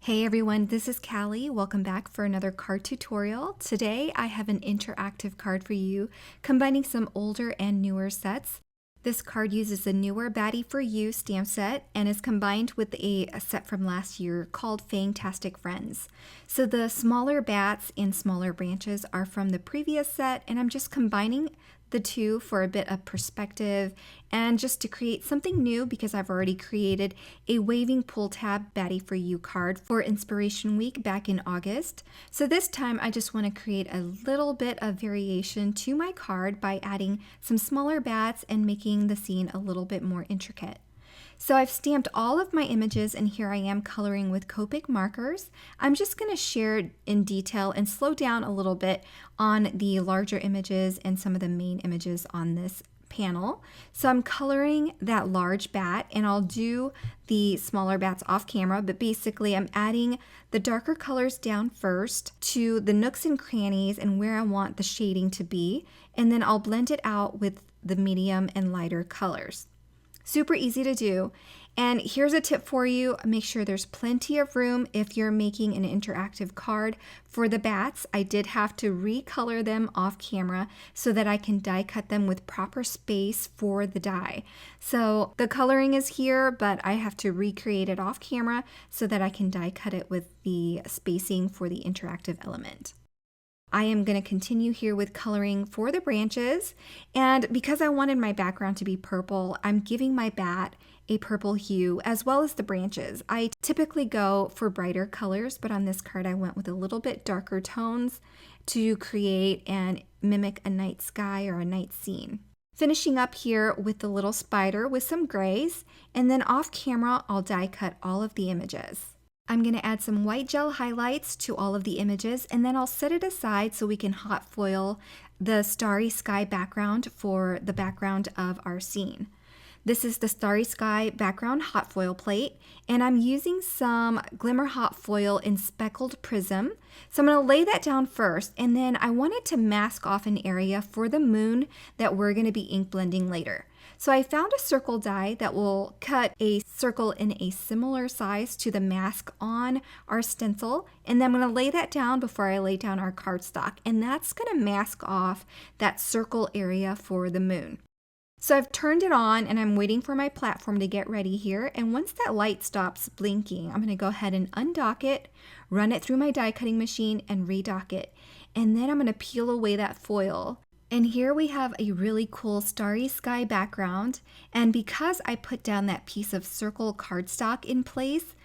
Hey everyone, this is Caly. Welcome back for another card tutorial. Today I have an interactive card for you, combining some older and newer sets. This card uses the newer Batty for You stamp set and is combined with a set from last year called Fangtastic Friends. So the smaller bats and smaller branches are from the previous set, and I'm just combining the two for a bit of perspective and just to create something new because I've already created a waving pull tab Batty for You card for Inspiration Week back in August. So this time I just want to create a little bit of variation to my card by adding some smaller bats and making the scene a little bit more intricate. So I've stamped all of my images and here I am coloring with Copic markers. I'm just going to share in detail and slow down a little bit on the larger images and some of the main images on this panel. So I'm coloring that large bat and I'll do the smaller bats off camera, but basically I'm adding the darker colors down first to the nooks and crannies and where I want the shading to be, and then I'll blend it out with the medium and lighter colors. Super easy to do. And here's a tip for you. Make sure there's plenty of room if you're making an interactive card. For the bats, I did have to recolor them off camera so that I can die cut them with proper space for the die. So the coloring is here, but I have to recreate it off camera so that I can die cut it with the spacing for the interactive element. I am going to continue here with coloring for the branches, and because I wanted my background to be purple, I'm giving my bat a purple hue as well as the branches. I typically go for brighter colors, but on this card I went with a little bit darker tones to create and mimic a night sky or a night scene. Finishing up here with the little spider with some grays, and then off camera I'll die cut all of the images. I'm going to add some white gel highlights to all of the images, and then I'll set it aside so we can hot foil the starry sky background for the background of our scene. This is the starry sky background hot foil plate, and I'm using some glimmer hot foil in speckled prism. So I'm going to lay that down first, and then I wanted to mask off an area for the moon that we're going to be ink blending later. So I found a circle die that will cut a circle in a similar size to the mask on our stencil, and then I'm going to lay that down before I lay down our cardstock, and that's going to mask off that circle area for the moon. So I've turned it on and I'm waiting for my platform to get ready here, and once that light stops blinking, I'm going to go ahead and undock it, run it through my die cutting machine and redock it, and then I'm going to peel away that foil. And here we have a really cool starry sky background, and because I put down that piece of circle cardstock in place,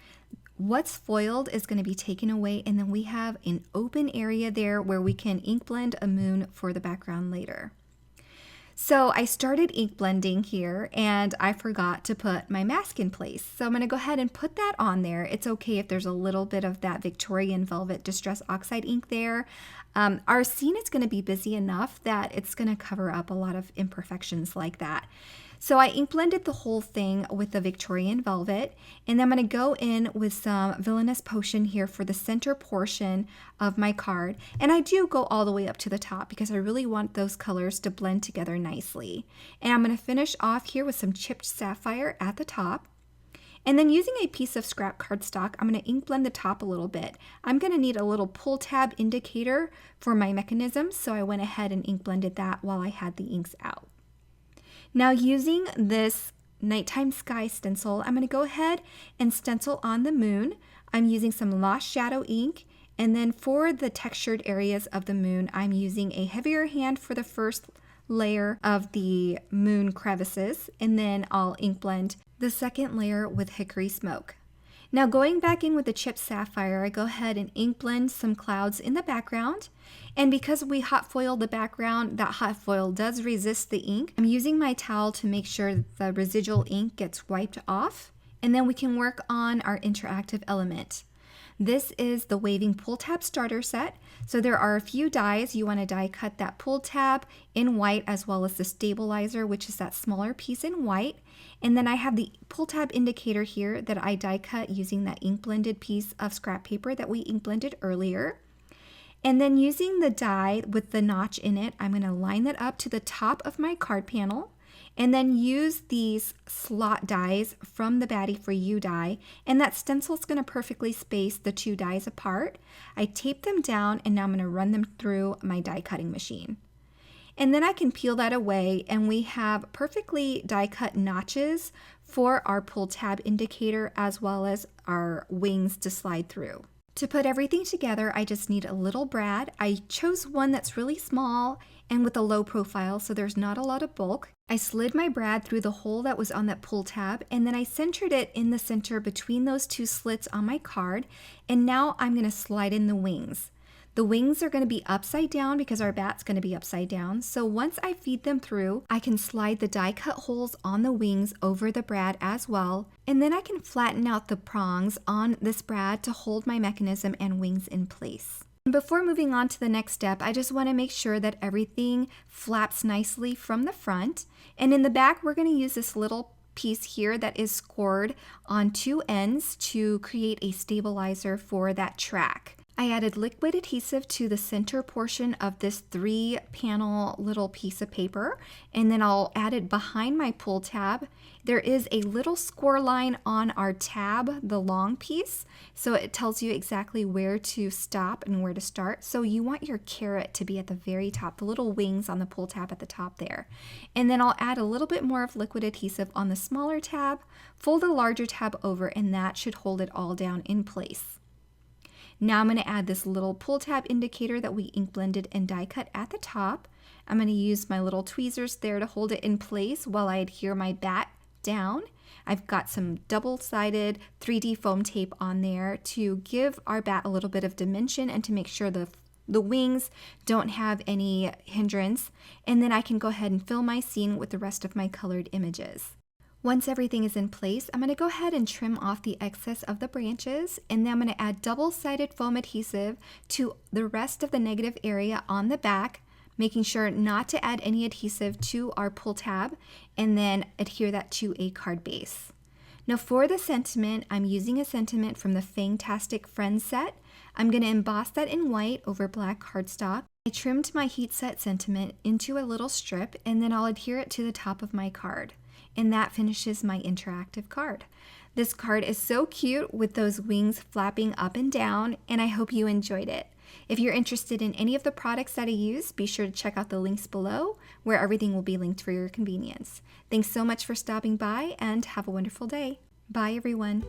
what's foiled is going to be taken away, and then we have an open area there where we can ink blend a moon for the background later. So I started ink blending here and I forgot to put my mask in place. So I'm going to go ahead and put that on there. It's okay if there's a little bit of that Victorian Velvet Distress Oxide ink there. Our scene is going to be busy enough that it's going to cover up a lot of imperfections like that. So I ink blended the whole thing with the Victorian Velvet, and then I'm going to go in with some Villainous Potion here for the center portion of my card. And I do go all the way up to the top because I really want those colors to blend together nicely. And I'm going to finish off here with some chipped sapphire at the top. And then using a piece of scrap cardstock, I'm going to ink blend the top a little bit. I'm going to need a little pull tab indicator for my mechanism, so I went ahead and ink blended that while I had the inks out. Now using this nighttime sky stencil, I'm going to go ahead and stencil on the moon. I'm using some Lost Shadow ink, and then for the textured areas of the moon, I'm using a heavier hand for the first layer of the moon crevices, and then I'll ink blend the second layer with hickory smoke. Now going back in with the chipped sapphire, I go ahead and ink blend some clouds in the background. And because we hot foiled the background, that hot foil does resist the ink. I'm using my towel to make sure that the residual ink gets wiped off, and then we can work on our interactive element. This is the waving pull tab starter set. So there are a few dies. You want to die cut that pull tab in white as well as the stabilizer, which is that smaller piece in white. And then I have the pull tab indicator here that I die cut using that ink blended piece of scrap paper that we ink blended earlier. And then using the die with the notch in it, I'm going to line that up to the top of my card panel. and then use these slot dies from the Batty for You die, and that stencil is going to perfectly space the two dies apart. I tape them down, and now I'm going to run them through my die cutting machine. And then I can peel that away, and we have perfectly die cut notches for our pull tab indicator as well as our wings to slide through. To put everything together, I just need a little brad. I chose one that's really small and with a low profile, so there's not a lot of bulk. I slid my brad through the hole that was on that pull tab, and then I centered it in the center between those two slits on my card, and now I'm going to slide in the wings. The wings are going to be upside down because our bat's going to be upside down. So once I feed them through, I can slide the die cut holes on the wings over the brad as well. And then I can flatten out the prongs on this brad to hold my mechanism and wings in place. And before moving on to the next step, I just want to make sure that everything flaps nicely from the front. And in the back, we're going to use this little piece here that is scored on two ends to create a stabilizer for that track. I added liquid adhesive to the center portion of this 3-panel little piece of paper, and then I'll add it behind my pull tab. There is a little score line on our tab, the long piece, so it tells you exactly where to stop and where to start. So you want your carrot to be at the very top, the little wings on the pull tab at the top there. And then I'll add a little bit more of liquid adhesive on the smaller tab, fold the larger tab over, and that should hold it all down in place. Now I'm going to add this little pull tab indicator that we ink blended and die cut at the top. I'm going to use my little tweezers there to hold it in place while I adhere my bat down. I've got some double-sided 3D foam tape on there to give our bat a little bit of dimension and to make sure the wings don't have any hindrance. And then I can go ahead and fill my scene with the rest of my colored images. Once everything is in place, I'm going to go ahead and trim off the excess of the branches, and then I'm going to add double-sided foam adhesive to the rest of the negative area on the back, making sure not to add any adhesive to our pull tab, and then adhere that to a card base. Now for the sentiment, I'm using a sentiment from the Fangtastic Friends set. I'm going to emboss that in white over black cardstock. I trimmed my heat set sentiment into a little strip, and then I'll adhere it to the top of my card. And that finishes my interactive card. This card is so cute with those wings flapping up and down, and I hope you enjoyed it. If you're interested in any of the products that I use, be sure to check out the links below, where everything will be linked for your convenience. Thanks so much for stopping by, and have a wonderful day. Bye, everyone.